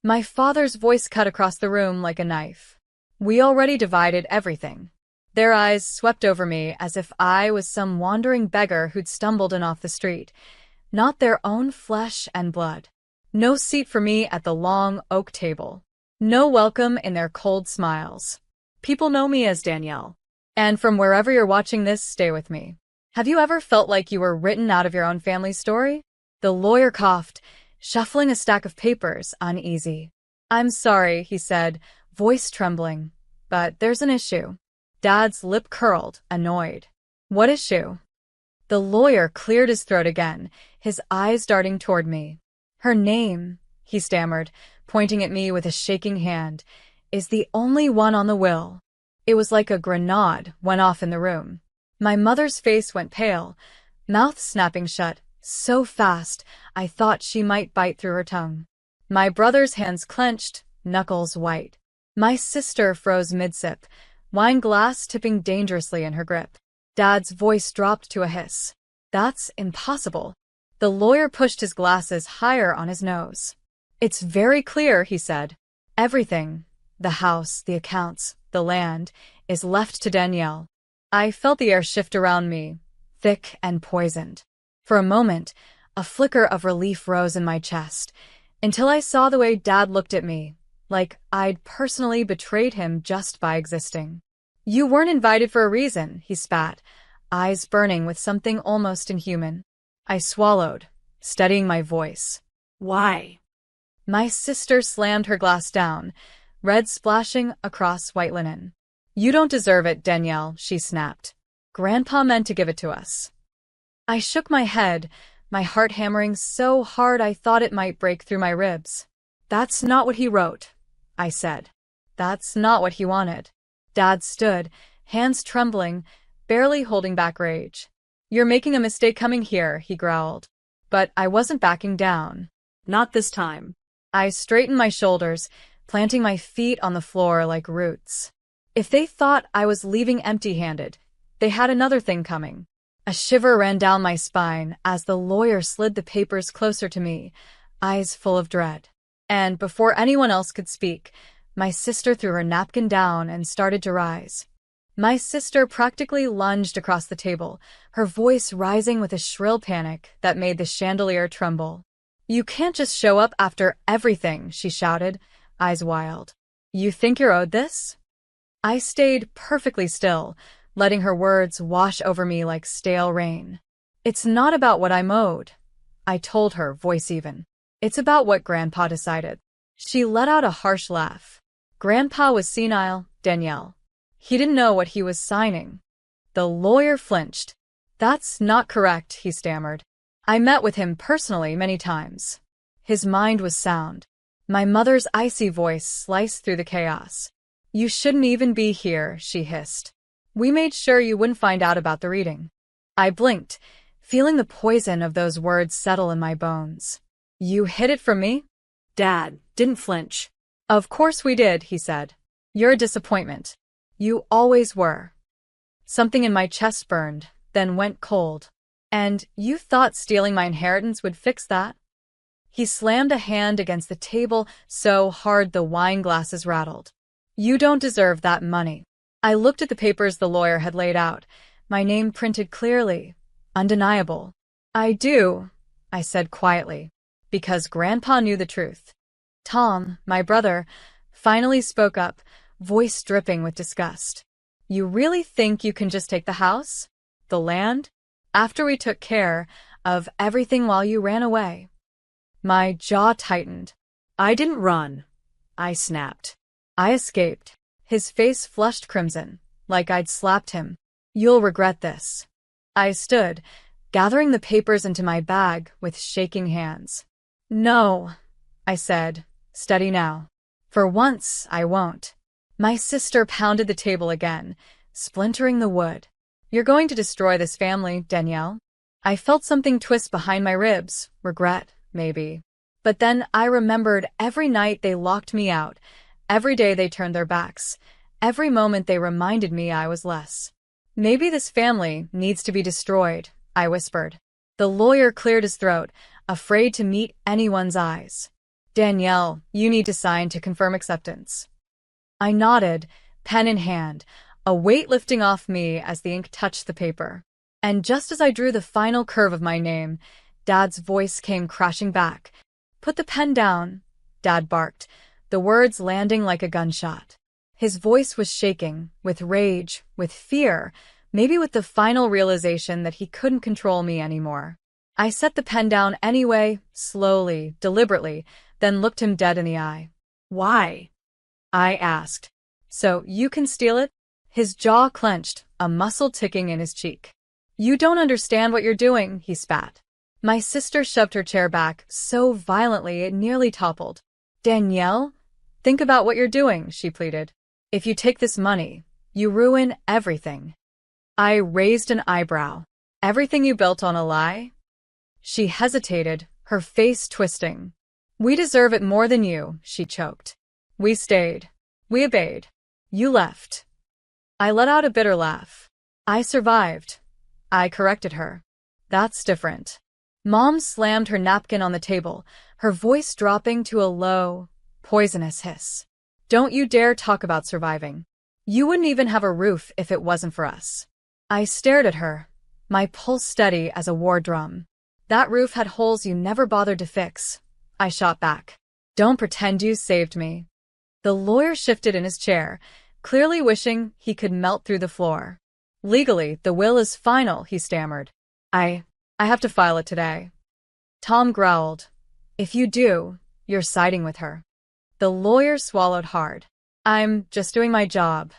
My father's voice cut across the room like a knife. We already divided everything. Their eyes swept over me as if I was some wandering beggar who'd stumbled in off the street, not their own flesh and blood. No seat for me at the long oak table. No welcome in their cold smiles. People know me as Danielle. And from wherever you're watching this, stay with me. Have you ever felt like you were written out of your own family story? The lawyer coughed, shuffling a stack of papers, uneasy. I'm sorry, he said, voice trembling, but there's an issue. Dad's lip curled, annoyed. What issue? The lawyer cleared his throat again, his eyes darting toward me. Her name, he stammered, pointing at me with a shaking hand, is the only one on the will. It was like a grenade went off in the room. My mother's face went pale, mouth snapping shut, so fast I thought she might bite through her tongue. My brother's hands clenched, knuckles white. My sister froze mid-sip, wine glass tipping dangerously in her grip. Dad's voice dropped to a hiss. That's impossible. The lawyer pushed his glasses higher on his nose. It's very clear, he said. Everything, the house, the accounts, the land, is left to Danielle. I felt the air shift around me, thick and poisoned. For a moment, a flicker of relief rose in my chest, until I saw the way Dad looked at me, like I'd personally betrayed him just by existing. You weren't invited for a reason, he spat, eyes burning with something almost inhuman. I swallowed, steadying my voice. Why? My sister slammed her glass down, red splashing across white linen. You don't deserve it, Danielle, she snapped. Grandpa meant to give it to us. I shook my head, my heart hammering so hard I thought it might break through my ribs. That's not what he wrote, I said. That's not what he wanted. Dad stood, hands trembling, barely holding back rage. You're making a mistake coming here, he growled. But I wasn't backing down. Not this time. I straightened my shoulders, planting my feet on the floor like roots. If they thought I was leaving empty-handed, they had another thing coming. A shiver ran down my spine as the lawyer slid the papers closer to me, eyes full of dread. And before anyone else could speak, my sister threw her napkin down and started to rise. My sister practically lunged across the table, her voice rising with a shrill panic that made the chandelier tremble. You can't just show up after everything, she shouted, eyes wild. You think you're owed this? I stayed perfectly still, letting her words wash over me like stale rain. It's not about what I'm owed, I told her, voice even. It's about what Grandpa decided. She let out a harsh laugh. Grandpa was senile, Danielle. He didn't know what he was signing. The lawyer flinched. That's not correct, he stammered. I met with him personally many times. His mind was sound. My mother's icy voice sliced through the chaos. You shouldn't even be here, she hissed. We made sure you wouldn't find out about the reading. I blinked, feeling the poison of those words settle in my bones. You hid it from me? Dad didn't flinch. Of course we did, he said. You're a disappointment. You always were. Something in my chest burned, then went cold. And you thought stealing my inheritance would fix that? He slammed a hand against the table so hard the wine glasses rattled. You don't deserve that money. I looked at the papers the lawyer had laid out, my name printed clearly, undeniable. I do, I said quietly, because Grandpa knew the truth. Tom, my brother, finally spoke up, voice dripping with disgust. You really think you can just take the house? The land? After we took care of everything while you ran away? My jaw tightened. I didn't run, I snapped. I escaped. His face flushed crimson, like I'd slapped him. You'll regret this. I stood, gathering the papers into my bag with shaking hands. No, I said, steady now. For once, I won't. My sister pounded the table again, splintering the wood. You're going to destroy this family, Danielle. I felt something twist behind my ribs, regret, maybe. But then I remembered every night they locked me out, every day they turned their backs, every moment they reminded me I was less. Maybe this family needs to be destroyed, I whispered. The lawyer cleared his throat, afraid to meet anyone's eyes. Danielle, you need to sign to confirm acceptance. I nodded, pen in hand, a weight lifting off me as the ink touched the paper. And just as I drew the final curve of my name, Dad's voice came crashing back. Put the pen down, Dad barked, the words landing like a gunshot. His voice was shaking, with rage, with fear, maybe with the final realization that he couldn't control me anymore. I set the pen down anyway, slowly, deliberately, then looked him dead in the eye. Why? I asked. So you can steal it? His jaw clenched, a muscle ticking in his cheek. You don't understand what you're doing, he spat. My sister shoved her chair back so violently it nearly toppled. Danielle, think about what you're doing, she pleaded. If you take this money, you ruin everything. I raised an eyebrow. Everything you built on a lie? She hesitated, her face twisting. We deserve it more than you, she choked. We stayed. We obeyed. You left. I let out a bitter laugh. I survived. I corrected her. That's different. Mom slammed her napkin on the table, her voice dropping to a low, poisonous hiss. Don't you dare talk about surviving. You wouldn't even have a roof if it wasn't for us. I stared at her, my pulse steady as a war drum. That roof had holes you never bothered to fix. I shot back. Don't pretend you saved me. The lawyer shifted in his chair, clearly wishing he could melt through the floor. Legally, the will is final, he stammered. I have to file it today. Tom growled. If you do, you're siding with her. The lawyer swallowed hard. I'm just doing my job.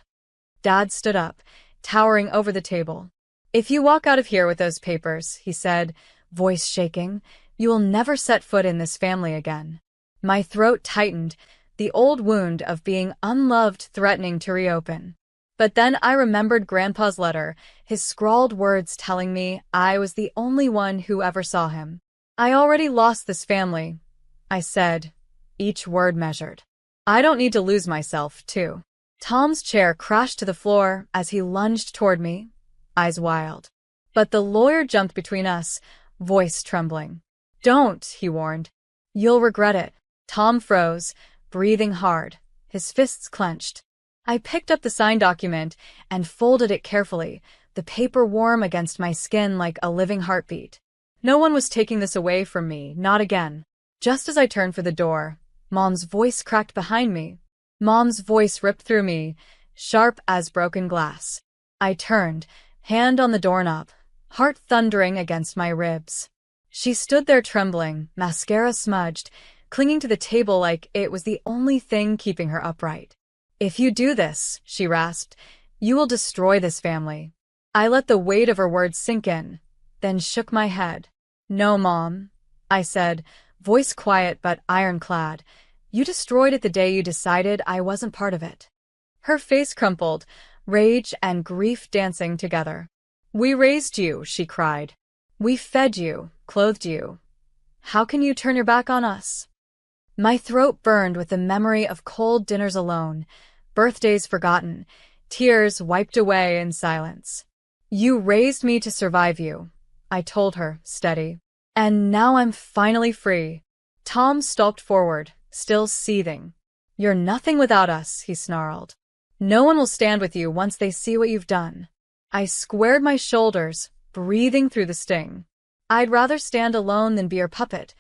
Dad stood up, towering over the table. If you walk out of here with those papers, he said, voice shaking, you will never set foot in this family again. My throat tightened, the old wound of being unloved threatening to reopen. But then I remembered Grandpa's letter, his scrawled words telling me I was the only one who ever saw him. I already lost this family, I said, each word measured. I don't need to lose myself, too. Tom's chair crashed to the floor as he lunged toward me, eyes wild. But the lawyer jumped between us, voice trembling. Don't, he warned. You'll regret it. Tom froze, breathing hard, his fists clenched. I picked up the signed document and folded it carefully, the paper warm against my skin like a living heartbeat. No one was taking this away from me, not again. Just as I turned for the door, Mom's voice cracked behind me. Mom's voice ripped through me, sharp as broken glass. I turned, hand on the doorknob, heart thundering against my ribs. She stood there trembling, mascara smudged, clinging to the table like it was the only thing keeping her upright. If you do this, she rasped, you will destroy this family. I let the weight of her words sink in, then shook my head. No, Mom, I said, voice quiet but ironclad. You destroyed it the day you decided I wasn't part of it. Her face crumpled, rage and grief dancing together. We raised you, she cried. We fed you, clothed you. How can you turn your back on us? My throat burned with the memory of cold dinners alone, birthdays forgotten, tears wiped away in silence. You raised me to survive you, I told her, steady. And now I'm finally free. Tom stalked forward, still seething. You're nothing without us, he snarled. No one will stand with you once they see what you've done. I squared my shoulders, breathing through the sting. I'd rather stand alone than be your puppet,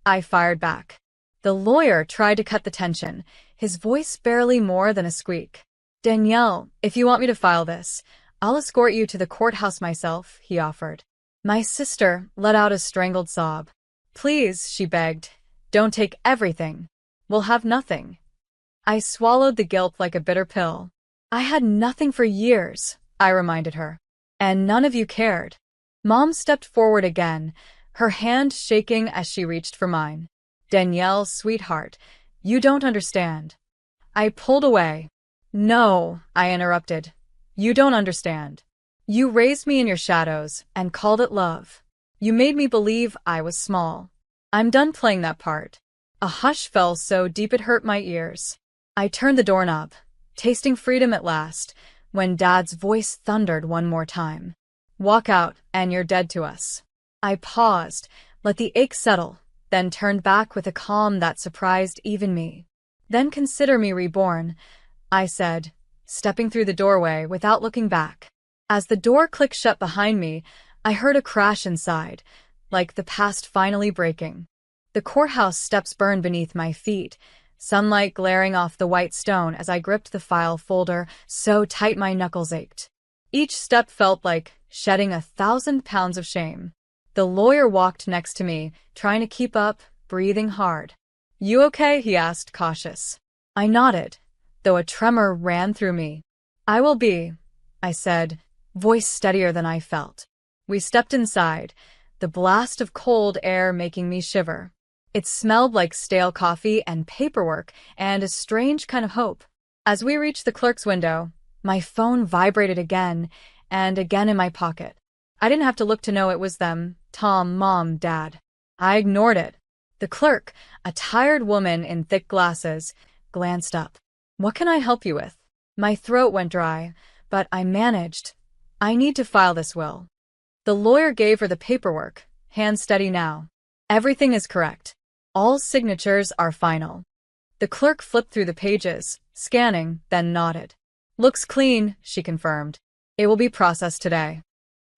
I fired back. The lawyer tried to cut the tension, his voice barely more than a squeak. Danielle, if you want me to file this, I'll escort you to the courthouse myself, he offered. My sister let out a strangled sob. Please, she begged, don't take everything. We'll have nothing. I swallowed the guilt like a bitter pill. I had nothing for years, I reminded her. And none of you cared. Mom stepped forward again, her hand shaking as she reached for mine. Danielle, sweetheart, you don't understand. I pulled away. No, I interrupted. You don't understand. You raised me in your shadows and called it love. You made me believe I was small. I'm done playing that part. A hush fell so deep it hurt my ears. I turned the doorknob, tasting freedom at last, when Dad's voice thundered one more time. Walk out, and you're dead to us. I paused, let the ache settle, then turned back with a calm that surprised even me. "Then consider me reborn," I said, stepping through the doorway without looking back. As the door clicked shut behind me, I heard a crash inside, like the past finally breaking. The courthouse steps burned beneath my feet, sunlight glaring off the white stone as I gripped the file folder so tight my knuckles ached. Each step felt like shedding 1,000 pounds of shame. The lawyer walked next to me, trying to keep up, breathing hard. "You okay?" he asked, cautious. I nodded, though a tremor ran through me. "I will be," I said, voice steadier than I felt. We stepped inside, the blast of cold air making me shiver. It smelled like stale coffee and paperwork and a strange kind of hope. As we reached the clerk's window, my phone vibrated again and again in my pocket. I didn't have to look to know it was them, Tom, Mom, Dad. I ignored it. The clerk, a tired woman in thick glasses, glanced up. "What can I help you with?" My throat went dry, but I managed. "I need to file this will." The lawyer gave her the paperwork, hand steady now. "Everything is correct. All signatures are final." The clerk flipped through the pages, scanning, then nodded. "Looks clean," she confirmed. "It will be processed today."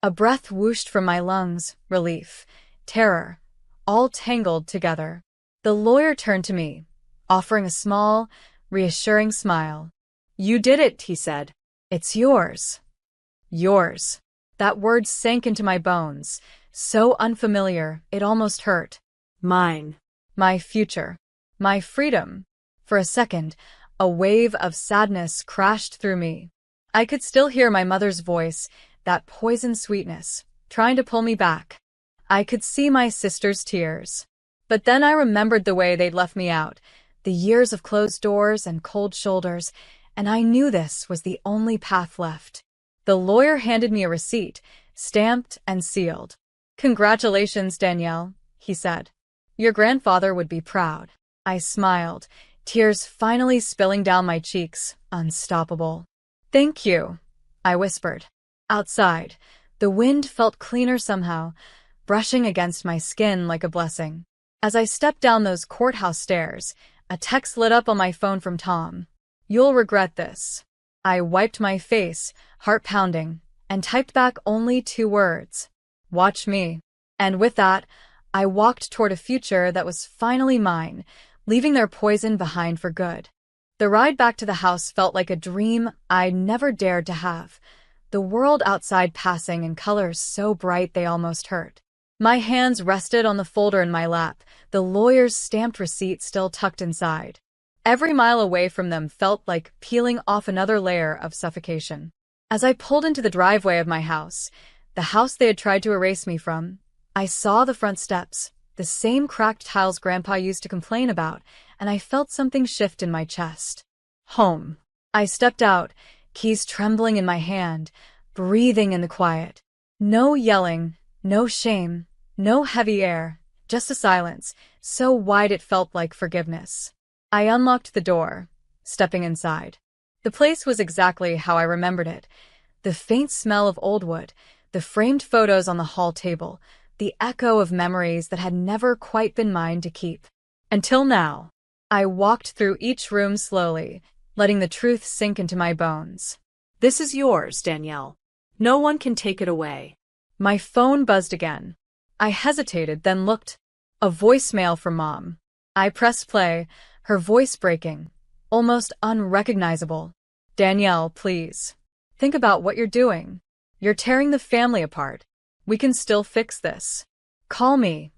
A breath whooshed from my lungs, relief, terror, all tangled together. The lawyer turned to me, offering a small, reassuring smile. "You did it," he said. "It's yours." Yours. That word sank into my bones, so unfamiliar it almost hurt. Mine. My future. My freedom. For a second, a wave of sadness crashed through me. I could still hear my mother's voice, that poison sweetness, trying to pull me back. I could see my sister's tears. But then I remembered the way they'd left me out, the years of closed doors and cold shoulders, and I knew this was the only path left. The lawyer handed me a receipt, stamped and sealed. "Congratulations, Danielle," he said. "Your grandfather would be proud." I smiled, tears finally spilling down my cheeks, unstoppable. "Thank you," I whispered. Outside, the wind felt cleaner somehow, brushing against my skin like a blessing. As I stepped down those courthouse stairs, a text lit up on my phone from Tom. "You'll regret this." I wiped my face, heart pounding, and typed back only 2 words. "Watch me." And with that, I walked toward a future that was finally mine, leaving their poison behind for good. The ride back to the house felt like a dream I'd never dared to have, the world outside passing in colors so bright they almost hurt. My hands rested on the folder in my lap, the lawyer's stamped receipt still tucked inside. Every mile away from them felt like peeling off another layer of suffocation. As I pulled into the driveway of my house, the house they had tried to erase me from, I saw the front steps, the same cracked tiles Grandpa used to complain about, and I felt something shift in my chest. Home. I stepped out, keys trembling in my hand, breathing in the quiet. No yelling, no shame, no heavy air, just a silence, so wide it felt like forgiveness. I unlocked the door, stepping inside. The place was exactly how I remembered it. The faint smell of old wood, the framed photos on the hall table, the echo of memories that had never quite been mine to keep. Until now. I walked through each room slowly, letting the truth sink into my bones. "This is yours, Danielle. No one can take it away." My phone buzzed again. I hesitated, then looked. A voicemail from Mom. I pressed play, her voice breaking, almost unrecognizable. "Danielle, please. Think about what you're doing. You're tearing the family apart. We can still fix this. Call me."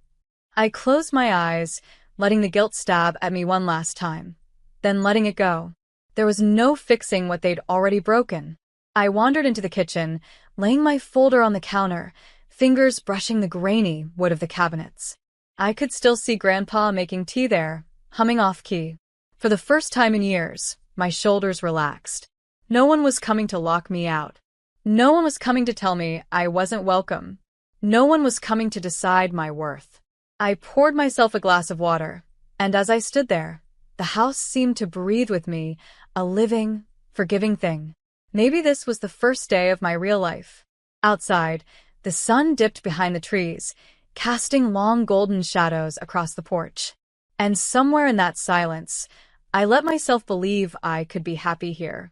I closed my eyes, letting the guilt stab at me one last time, then letting it go. There was no fixing what they'd already broken. I wandered into the kitchen, laying my folder on the counter, fingers brushing the grainy wood of the cabinets. I could still see Grandpa making tea there, humming off-key. For the first time in years, my shoulders relaxed. No one was coming to lock me out. No one was coming to tell me I wasn't welcome. No one was coming to decide my worth. I poured myself a glass of water, and as I stood there, the house seemed to breathe with me, a living, forgiving thing. Maybe this was the first day of my real life. Outside, the sun dipped behind the trees, casting long golden shadows across the porch. And somewhere in that silence, I let myself believe I could be happy here.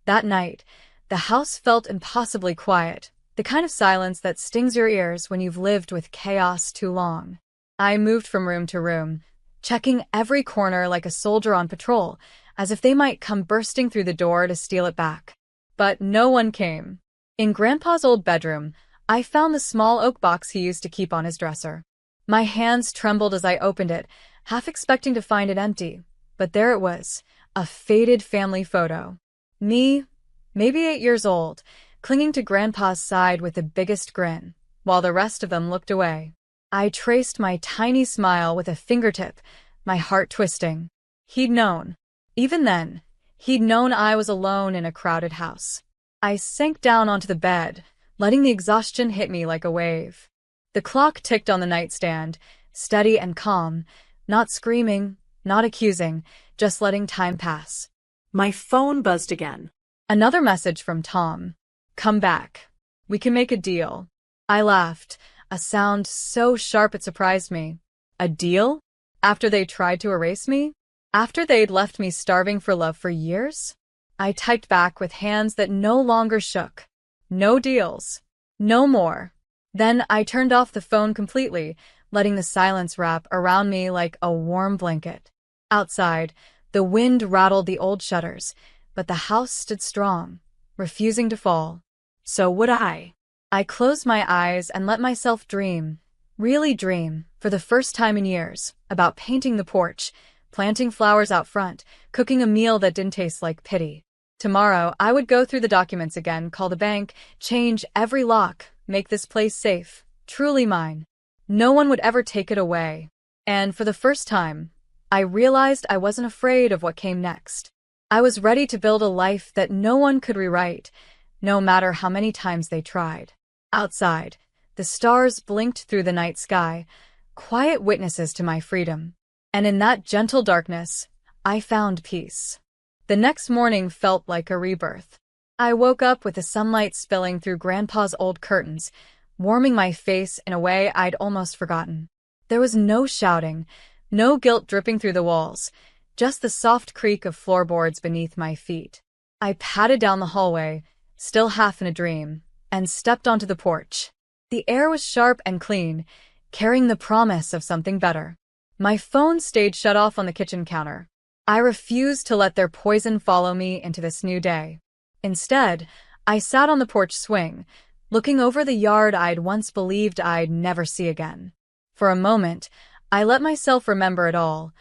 That night, the house felt impossibly quiet, the kind of silence that stings your ears when you've lived with chaos too long. I moved from room to room, checking every corner like a soldier on patrol, as if they might come bursting through the door to steal it back. But no one came. In Grandpa's old bedroom, I found the small oak box he used to keep on his dresser. My hands trembled as I opened it, half expecting to find it empty. But there it was, a faded family photo. Me, maybe 8 years old, clinging to Grandpa's side with the biggest grin, while the rest of them looked away. I traced my tiny smile with a fingertip, my heart twisting. He'd known. Even then, he'd known I was alone in a crowded house. I sank down onto the bed, letting the exhaustion hit me like a wave. The clock ticked on the nightstand, steady and calm, not screaming, not accusing, just letting time pass. My phone buzzed again. Another message from Tom. Come back. We can make a deal. I laughed, a sound so sharp it surprised me. A deal? After they tried to erase me? After they'd left me starving for love for years? I typed back with hands that no longer shook. No deals. No more. Then I turned off the phone completely, letting the silence wrap around me like a warm blanket. Outside, the wind rattled the old shutters, but the house stood strong, refusing to fall. So would I. I closed my eyes and let myself dream, really dream, for the first time in years, about painting the porch, planting flowers out front, cooking a meal that didn't taste like pity. Tomorrow, I would go through the documents again, call the bank, change every lock, make this place safe, truly mine. No one would ever take it away. And for the first time, I realized I wasn't afraid of what came next. I was ready to build a life that no one could rewrite, no matter how many times they tried. Outside, the stars blinked through the night sky, quiet witnesses to my freedom. And in that gentle darkness, I found peace. The next morning felt like a rebirth. I woke up with the sunlight spilling through Grandpa's old curtains, warming my face in a way I'd almost forgotten. There was no shouting, no guilt dripping through the walls, just the soft creak of floorboards beneath my feet. I padded down the hallway, still half in a dream, and stepped onto the porch. The air was sharp and clean, carrying the promise of something better. My phone stayed shut off on the kitchen counter. I refused to let their poison follow me into this new day. Instead, I sat on the porch swing, looking over the yard I'd once believed I'd never see again. For a moment, I let myself remember it all.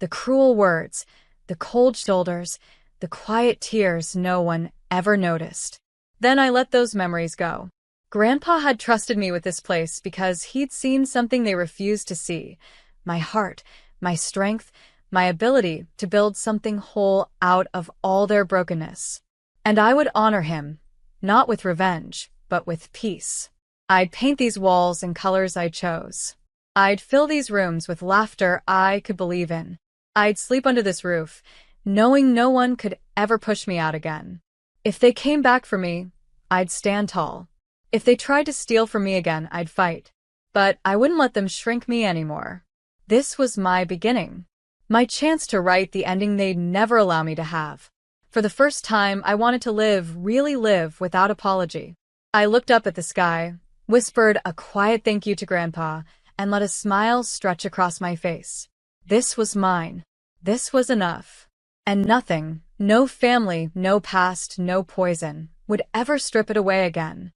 The cruel words, the cold shoulders, the quiet tears no one ever noticed. Then I let those memories go. Grandpa had trusted me with this place because he'd seen something they refused to see. My heart, my strength, my ability to build something whole out of all their brokenness. And I would honor him, not with revenge, but with peace. I'd paint these walls in colors I chose. I'd fill these rooms with laughter I could believe in. I'd sleep under this roof, knowing no one could ever push me out again. If they came back for me, I'd stand tall. If they tried to steal from me again, I'd fight. But I wouldn't let them shrink me anymore. This was my beginning. My chance to write the ending they'd never allow me to have. For the first time, I wanted to live, really live, without apology. I looked up at the sky, whispered a quiet thank you to Grandpa, and let a smile stretch across my face. This was mine. This was enough. And nothing, no family, no past, no poison, would ever strip it away again.